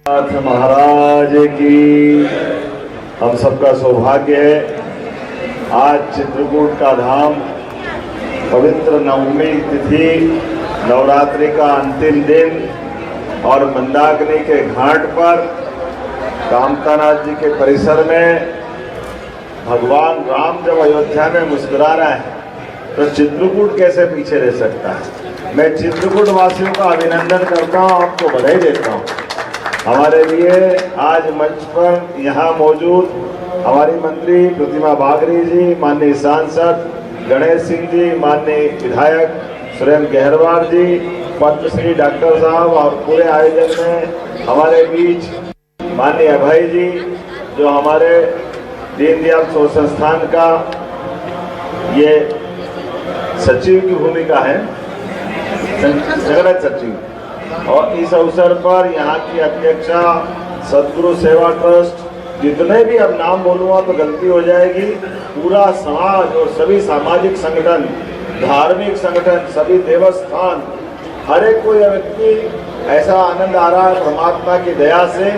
महाराज की। हम सबका सौभाग्य है आज चित्रकूट का धाम पवित्र नवमी तिथि नवरात्रि का अंतिम दिन और मंदाकिनी के घाट पर कामतानाथ जी के परिसर में भगवान राम जब अयोध्या में मुस्कुरा रहे हैं तो चित्रकूट कैसे पीछे रह सकता है। मैं चित्रकूट वासियों का अभिनंदन करता हूँ, आपको बधाई देता हूँ। हमारे लिए आज मंच पर यहाँ मौजूद हमारी मंत्री प्रतिमा बागरी जी, माननीय सांसद गणेश सिंह जी, माननीय विधायक सुरेंद्र गहरवार जी, पद्मश्री डॉक्टर साहब और पूरे आयोजन में हमारे बीच माननीय अभय जी जो हमारे दीनदयाल शोध संस्थान का ये सचिव की भूमिका है, संगठन सचिव। और इस अवसर पर यहाँ की अध्यक्षा सदगुरु सेवा ट्रस्ट, जितने भी अब नाम बोलूँगा तो गलती हो जाएगी, पूरा समाज और सभी सामाजिक संगठन, धार्मिक संगठन, सभी देवस्थान, हर एक कोई व्यक्ति ऐसा आनंद आ रहा है परमात्मा की दया से।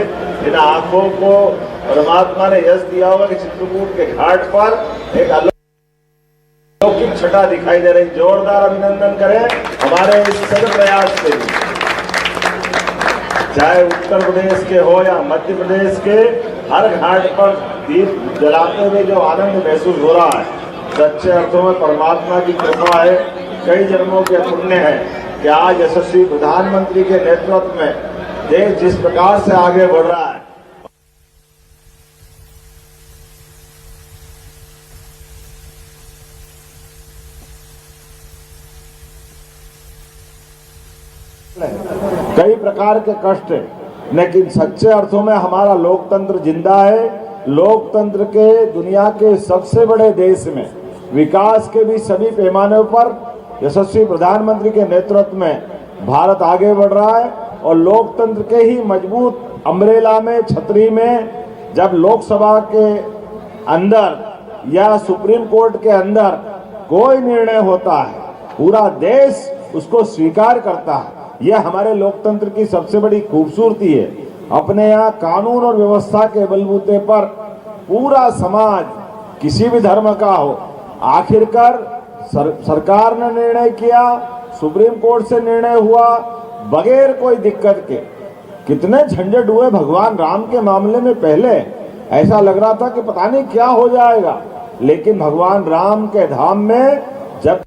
इन आंखों को परमात्मा ने यश दिया होगा कि चित्रकूट के घाट पर एक अलौकिक छटा दिखाई दे रही। जोरदार अभिनंदन करें हमारे इस सदर प्रयास के लिए। चाहे उत्तर प्रदेश के हो या मध्य प्रदेश के, हर घाट पर दीप जलाते हुए जो आनंद महसूस हो रहा है, सच्चे अर्थों में परमात्मा की कृपा है, कई जन्मों के पुण्य है कि आज यशस्वी प्रधानमंत्री के नेतृत्व में देश जिस प्रकार से आगे बढ़ रहा है। कई प्रकार के कष्ट है, लेकिन सच्चे अर्थों में हमारा लोकतंत्र जिंदा है। लोकतंत्र के दुनिया के सबसे बड़े देश में विकास के भी सभी पैमानों पर यशस्वी प्रधानमंत्री के नेतृत्व में भारत आगे बढ़ रहा है। और लोकतंत्र के ही मजबूत अम्ब्रेला में, छतरी में जब लोकसभा के अंदर या सुप्रीम कोर्ट के अंदर कोई निर्णय होता है, पूरा देश उसको स्वीकार करता है। यह हमारे लोकतंत्र की सबसे बड़ी खूबसूरती है। अपने यहाँ कानून और व्यवस्था के बलबूते पर पूरा समाज किसी भी धर्म का हो, आखिरकार सरकार ने निर्णय किया, सुप्रीम कोर्ट से निर्णय हुआ, बगैर कोई दिक्कत के। कितने झंझट हुए भगवान राम के मामले में। पहले ऐसा लग रहा था कि पता नहीं क्या हो जाएगा, लेकिन भगवान राम के धाम में जब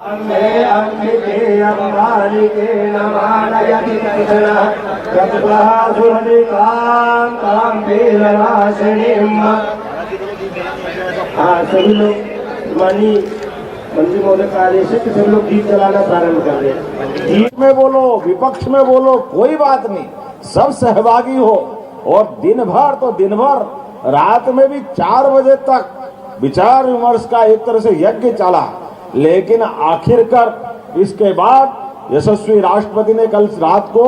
अम्बे अम्बिके अम्बालिके नमानयति तैतनः तत्त्वः सुरनिकां तां वीरनाशिनीम्। सभी लोग मंत्री महोदय का आदेश है कि सभी लोग दीप जलाना प्रारंभ कर दें। दीप में बोलो, विपक्ष में बोलो, कोई बात नहीं, सब सहभागी हो। और दिन भर रात में भी 4 बजे तक विचार विमर्श का एक तरह से यज्ञ चला। लेकिन आखिरकार इसके बाद यशस्वी राष्ट्रपति ने कल रात को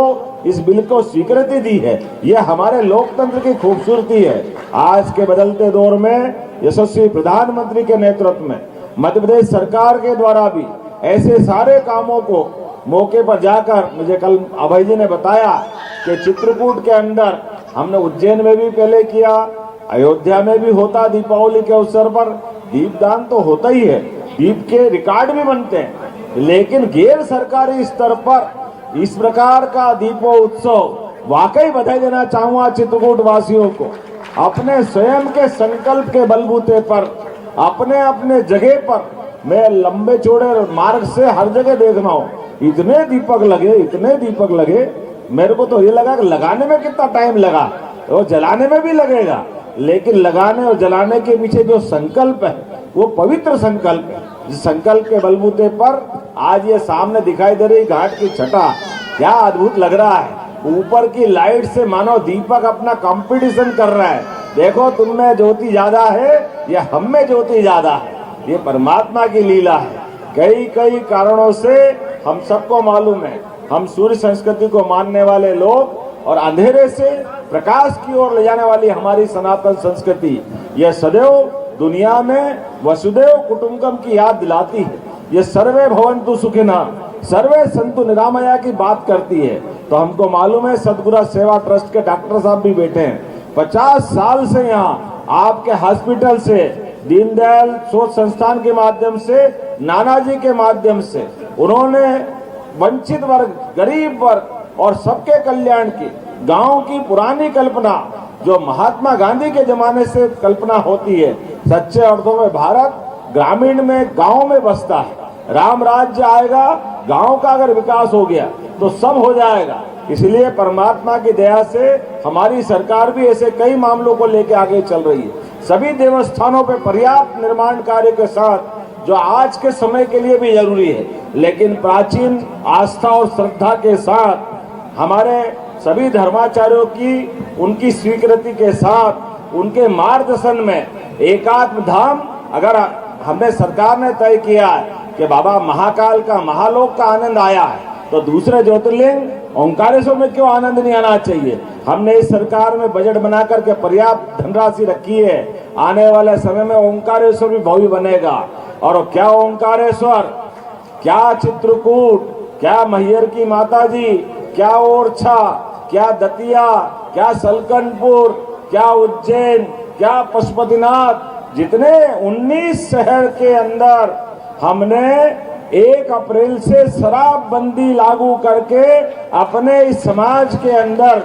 इस बिल को स्वीकृति दी है। यह हमारे लोकतंत्र की खूबसूरती है। आज के बदलते दौर में यशस्वी प्रधानमंत्री के नेतृत्व में मध्य प्रदेश सरकार के द्वारा भी ऐसे सारे कामों को मौके पर जाकर, मुझे कल अभय जी ने बताया कि चित्रकूट के अंदर हमने उज्जैन में भी पहले किया, अयोध्या में भी होता, दीपावली के अवसर पर दीपदान तो होता ही है, दीप के रिकॉर्ड भी बनते हैं। लेकिन गैर सरकारी स्तर पर इस प्रकार का दीपो उत्सव, वाकई बधाई देना चाहूंगा चित्रकूट वासियों को। अपने स्वयं के संकल्प के बलबूते पर, अपने अपने जगह पर, मैं लंबे चौड़े मार्ग से हर जगह देख रहा हूँ, इतने दीपक लगे, मेरे को तो ये लगा कि लगाने में कितना टाइम लगा, वो जलाने में भी लगेगा, लेकिन लगाने और जलाने के पीछे जो संकल्प है वो पवित्र संकल्प है। जिस संकल्प के बलबूते पर आज ये सामने दिखाई दे रही घाट की छटा, क्या अद्भुत लग रहा है। ऊपर की लाइट से मानो दीपक अपना कंपटीशन कर रहा है, देखो तुम में ज्योति ज्यादा है या हम में ज्योति ज्यादा है। ये परमात्मा की लीला है। कई कई कारणों से हम सबको मालूम है, हम सूर्य संस्कृति को मानने वाले लोग और अंधेरे से प्रकाश की ओर ले जाने वाली हमारी सनातन संस्कृति यह सदैव दुनिया में वसुदेव कुटुंबकम की याद दिलाती है। ये सर्वे भवन्तु सुखिनः, सर्वे संतु निरामया की बात करती है। तो हमको मालूम है सतगुरु सेवा ट्रस्ट के डॉक्टर साहब भी बैठे हैं, 50 साल से यहाँ आपके हॉस्पिटल से, दीनदयाल शोध संस्थान के माध्यम से, नानाजी के माध्यम से उन्होंने वंचित वर्ग, गरीब वर्ग और सबके कल्याण की गांव की पुरानी कल्पना जो महात्मा गांधी के जमाने से कल्पना होती है, सच्चे अर्थों में भारत ग्रामीण में गांव में बसता है। राम राज्य आएगा, गांव का अगर विकास हो गया तो सब हो जाएगा। इसलिए परमात्मा की दया से हमारी सरकार भी ऐसे कई मामलों को लेकर आगे चल रही है। सभी देवस्थानों पे पर्याप्त निर्माण कार्य के साथ जो आज के समय के लिए भी जरूरी है, लेकिन प्राचीन आस्था और श्रद्धा के साथ हमारे सभी धर्माचार्यों की उनकी स्वीकृति के साथ उनके मार्गदर्शन में एकात्म धाम अगर हमने सरकार ने तय किया है कि बाबा महाकाल का महालोक का आनंद आया है तो दूसरे ज्योतिर्लिंग ओंकारेश्वर में क्यों आनंद नहीं आना चाहिए। हमने इस सरकार में बजट बना करके पर्याप्त धनराशि रखी है। आने वाले समय में ओंकारेश्वर भी भव्य बनेगा। और क्या ओंकारेश्वर, क्या चित्रकूट, क्या मैहर की माता जी, क्या ओरछा, क्या दतिया, क्या सलकनपुर, क्या उज्जैन, क्या पशुपतिनाथ, जितने 19 शहर के अंदर हमने 1 अप्रैल से शराबबंदी लागू करके अपने इस समाज के अंदर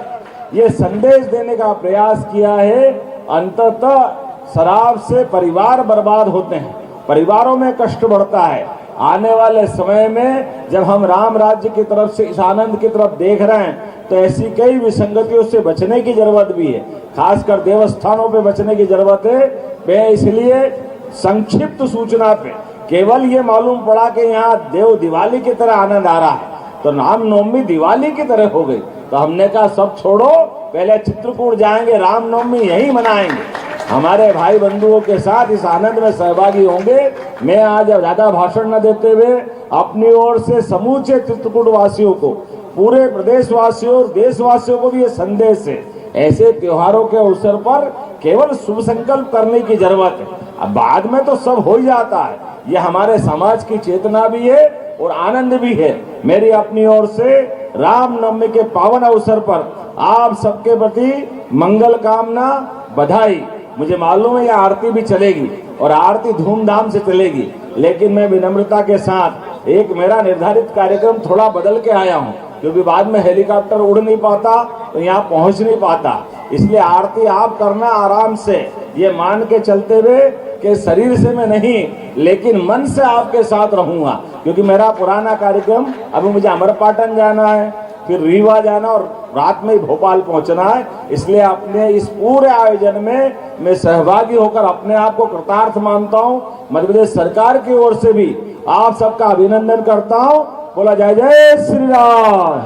ये संदेश देने का प्रयास किया है। अंततः शराब से परिवार बर्बाद होते हैं, परिवारों में कष्ट बढ़ता है। आने वाले समय में जब हम राम राज्य की तरफ से इस आनंद की तरफ देख रहे हैं तो ऐसी कई विसंगतियों से बचने की जरूरत भी है, खासकर देवस्थानों पे बचने की जरूरत है। मैं इसलिए संक्षिप्त सूचना पे केवल ये मालूम पड़ा कि यहाँ देव दिवाली की तरह आनंद आ रहा है तो रामनवमी दिवाली की तरह हो गई। तो हमने कहा सब छोड़ो, पहले चित्रकूट जाएंगे, रामनवमी यही मनाएंगे, हमारे भाई बंधुओं के साथ इस आनंद में सहभागी होंगे। मैं आज ज्यादा भाषण न देते हुए अपनी ओर से समूचे चित्रकूट वासियों को, पूरे प्रदेश वासियों और देशवासियों को भी ये संदेश है, ऐसे त्योहारों के अवसर पर केवल शुभ संकल्प करने की जरूरत है। अब बाद में तो सब हो ही जाता है, ये हमारे समाज की चेतना भी है और आनंद भी है। मेरी अपनी ओर से रामनवमी के पावन अवसर पर आप सबके प्रति मंगल कामना, बधाई। मुझे मालूम है ये आरती भी चलेगी और आरती धूमधाम से चलेगी, लेकिन मैं विनम्रता के साथ एक मेरा निर्धारित कार्यक्रम थोड़ा बदल के आया हूँ, क्योंकि बाद में हेलीकॉप्टर उड़ नहीं पाता तो यहाँ पहुँच नहीं पाता। इसलिए आरती आप करना आराम से, ये मान के चलते हुए कि शरीर से मैं नहीं लेकिन मन से आपके साथ रहूंगा, क्योंकि मेरा पुराना कार्यक्रम अभी मुझे अमरपाटन जाना है, फिर रीवा जाना और रात में ही भोपाल पहुंचना है। इसलिए अपने इस पूरे आयोजन में मैं सहभागी होकर अपने आप को कृतार्थ मानता हूं। मध्य प्रदेश सरकार की ओर से भी आप सबका अभिनंदन करता हूं। बोला जय जय श्री राम,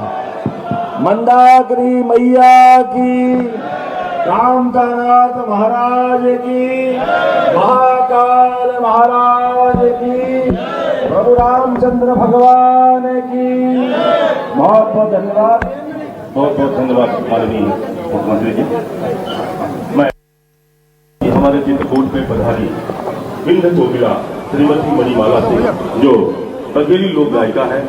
मंदाकिनी मैया की, कामतानाथ महाराज की, महाकाल महाराज की, प्रभु रामचंद्र भगवान की। बहुत बहुत धन्यवाद, बहुत बहुत धन्यवाद माननीय मुख्यमंत्री जी। मैं हमारे चित्रकूट में पधारी विंध्य कोकिला श्रीमती मणिमाला सिंह, जो बघेली लोक गायिका है,